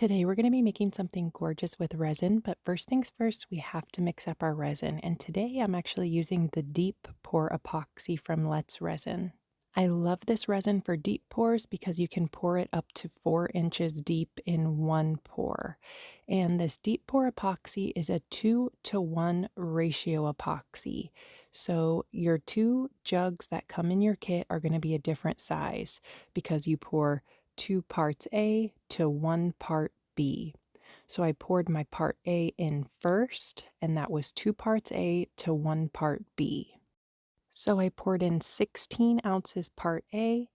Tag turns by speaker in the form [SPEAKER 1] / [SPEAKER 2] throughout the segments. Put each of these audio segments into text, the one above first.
[SPEAKER 1] Today we're going to be making something gorgeous with resin, but first things first, we have to mix up our resin. And today I'm actually using the deep pour epoxy from Let's Resin. I love this resin for deep pours because you can pour it up to 4 inches deep in one pour. And this deep pour epoxy is a 2-to-1 ratio epoxy. So your two jugs that come in your kit are going to be a different size because you pour 2 parts A to 1 part B. So I poured my part A in first, and that was 2 parts A to 1 part B. So I poured in 16 ounces part A,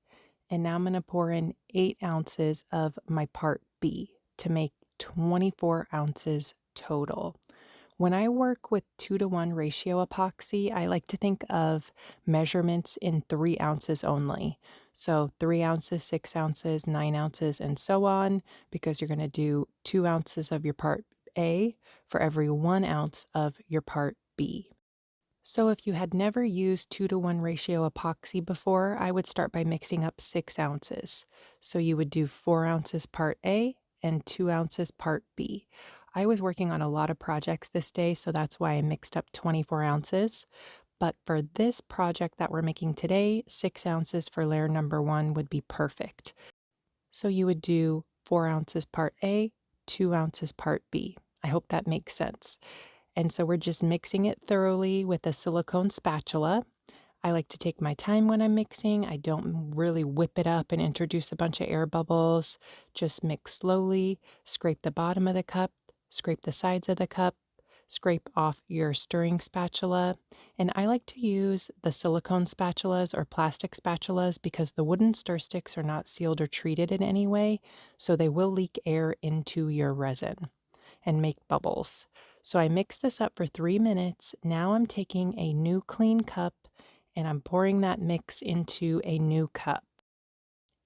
[SPEAKER 1] and now I'm going to pour in 8 ounces of my part B to make 24 ounces total. When I work with 2-to-1 ratio epoxy, I like to think of measurements in 3 ounces only. So 3 ounces, 6 ounces, 9 ounces, and so on, because you're going to do 2 ounces of your part A for every 1 ounce of your part B. So if you had never used 2-to-1 ratio epoxy before, I would start by mixing up 6 ounces. So you would do 4 ounces part A and 2 ounces part B. I was working on a lot of projects this day, so that's why I mixed up 24 ounces. But for this project that we're making today, 6 ounces for layer number 1 would be perfect. So you would do 4 ounces part A, 2 ounces part B. I hope that makes sense. And so we're just mixing it thoroughly with a silicone spatula. I like to take my time when I'm mixing. I don't really whip it up and introduce a bunch of air bubbles. Just mix slowly, scrape the bottom of the cup, scrape the sides of the cup, scrape off your stirring spatula. And I like to use the silicone spatulas or plastic spatulas because the wooden stir sticks are not sealed or treated in any way, so they will leak air into your resin and make bubbles. So I mixed this up for 3 minutes. Now I'm taking a new clean cup and I'm pouring that mix into a new cup.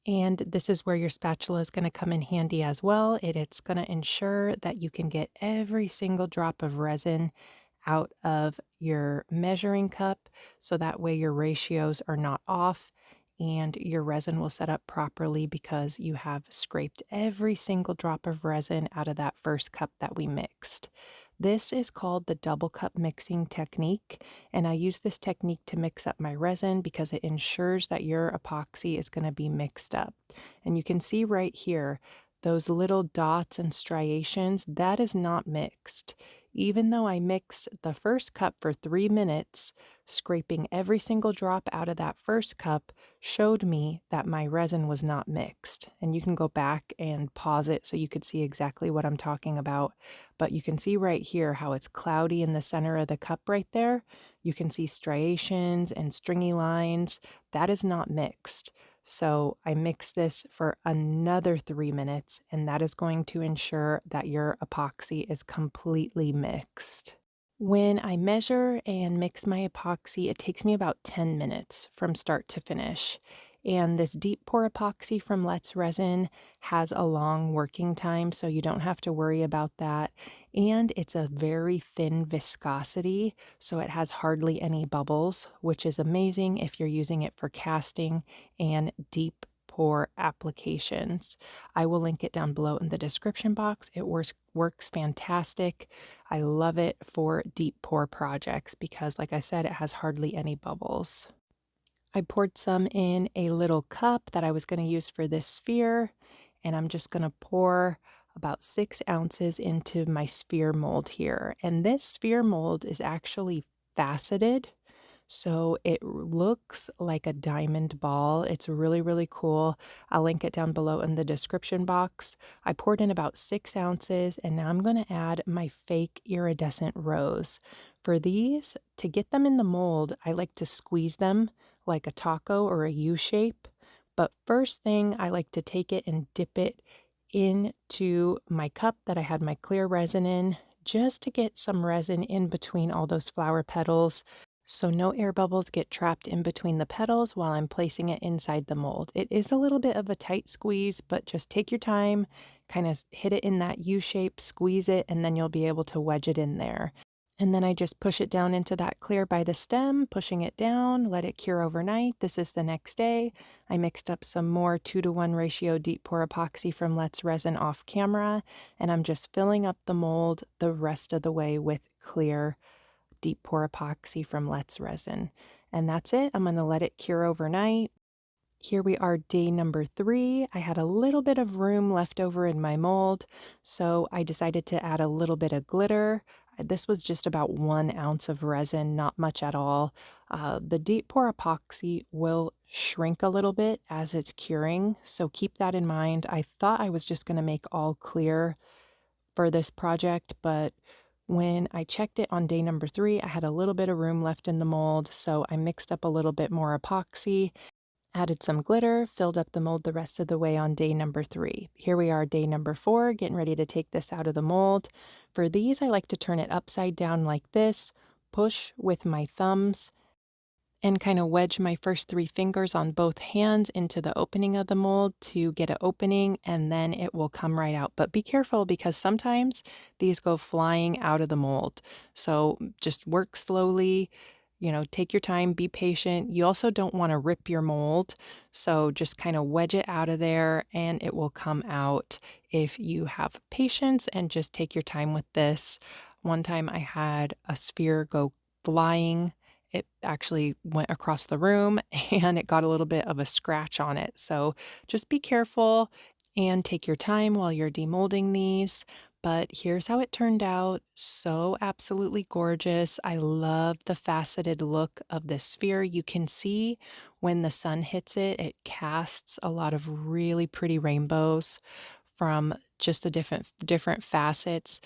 [SPEAKER 1] And this is where your spatula is going to come in handy as well. It's going to ensure that you can get every single drop of resin out of your measuring cup, so that way your ratios are not off and your resin will set up properly because you have scraped every single drop of resin out of that first cup that we mixed. This is called the double cup mixing technique, and I use this technique to mix up my resin because it ensures that your epoxy is going to be mixed up. And you can see right here, those little dots and striations, that is not mixed. Even though I mixed the first cup for 3 minutes, scraping every single drop out of that first cup showed me that my resin was not mixed. And you can go back and pause it so you could see exactly what I'm talking about. But you can see right here how it's cloudy in the center of the cup right there. You can see striations and stringy lines. That is not mixed. So I mix this for another 3 minutes, and that is going to ensure that your epoxy is completely mixed. When I measure and mix my epoxy, it takes me about 10 minutes from start to finish. And this deep pour epoxy from Let's Resin has a long working time, so you don't have to worry about that. And it's a very thin viscosity, so it has hardly any bubbles, which is amazing if you're using it for casting and deep pour applications. I will link it down below in the description box. It works fantastic. I love it for deep pour projects because, like I said, it has hardly any bubbles. I poured some in a little cup that I was going to use for this sphere, and I'm just going to pour about 6 ounces into my sphere mold here. And this sphere mold is actually faceted, so it looks like a diamond ball. It's really, really cool. I'll link it down below in the description box. I poured in about 6 ounces, and now I'm going to add my fake iridescent rose. For these, to get them in the mold, I like to squeeze them like a taco or a U shape. But first thing, I like to take it and dip it into my cup that I had my clear resin in, just to get some resin in between all those flower petals, so no air bubbles get trapped in between the petals while I'm placing it inside the mold. It is a little bit of a tight squeeze, but just take your time, kind of hit it in that U shape, squeeze it, and then you'll be able to wedge it in there. And then I just push it down into that clear by the stem, pushing it down, let it cure overnight. This is the next day. I mixed up some more 2-to-1 ratio deep pour epoxy from Let's Resin off camera, and I'm just filling up the mold the rest of the way with clear deep pour epoxy from Let's Resin. And that's it. I'm going to let it cure overnight. Here we are, day number 3. I had a little bit of room left over in my mold, so I decided to add a little bit of glitter. This was just about 1 ounce of resin, not much at all. The deep pour epoxy will shrink a little bit as it's curing, so keep that in mind. I thought I was just going to make all clear for this project, but when I checked it on day number 3, I had a little bit of room left in the mold, so I mixed up a little bit more epoxy, added some glitter, filled up the mold the rest of the way on day number 3. Here we are, day number 4, getting ready to take this out of the mold. For these, I like to turn it upside down like this, push with my thumbs, and kind of wedge my first 3 fingers on both hands into the opening of the mold to get an opening, and then it will come right out. But be careful because sometimes these go flying out of the mold. So just work slowly, take your time, be patient. You also don't want to rip your mold, so just kind of wedge it out of there and it will come out if you have patience and just take your time with this. One time I had a sphere go flying. It actually went across the room and it got a little bit of a scratch on it. So just be careful and take your time while you're demolding these. But here's how it turned out. So absolutely gorgeous. I love the faceted look of this sphere. You can see when the sun hits it, it casts a lot of really pretty rainbows from just the different facets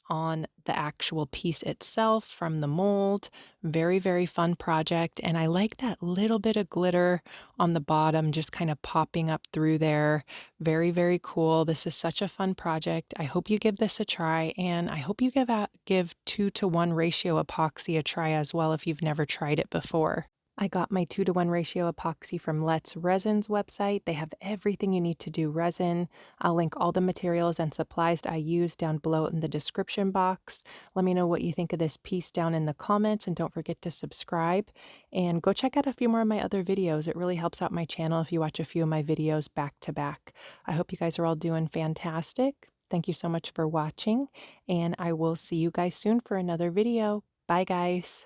[SPEAKER 1] on the actual piece itself from the mold. Very, very fun project. And I like that little bit of glitter on the bottom, just kind of popping up through there. Very, very cool. This is such a fun project. I hope you give this a try, and I hope you give 2-to-1 ratio epoxy a try as well if you've never tried it before. I got my 2-to-1 ratio epoxy from Let's Resin's website. They have everything you need to do resin. I'll link all the materials and supplies I used down below in the description box. Let me know what you think of this piece down in the comments, and don't forget to subscribe. And go check out a few more of my other videos. It really helps out my channel if you watch a few of my videos back to back. I hope you guys are all doing fantastic. Thank you so much for watching, and I will see you guys soon for another video. Bye, guys.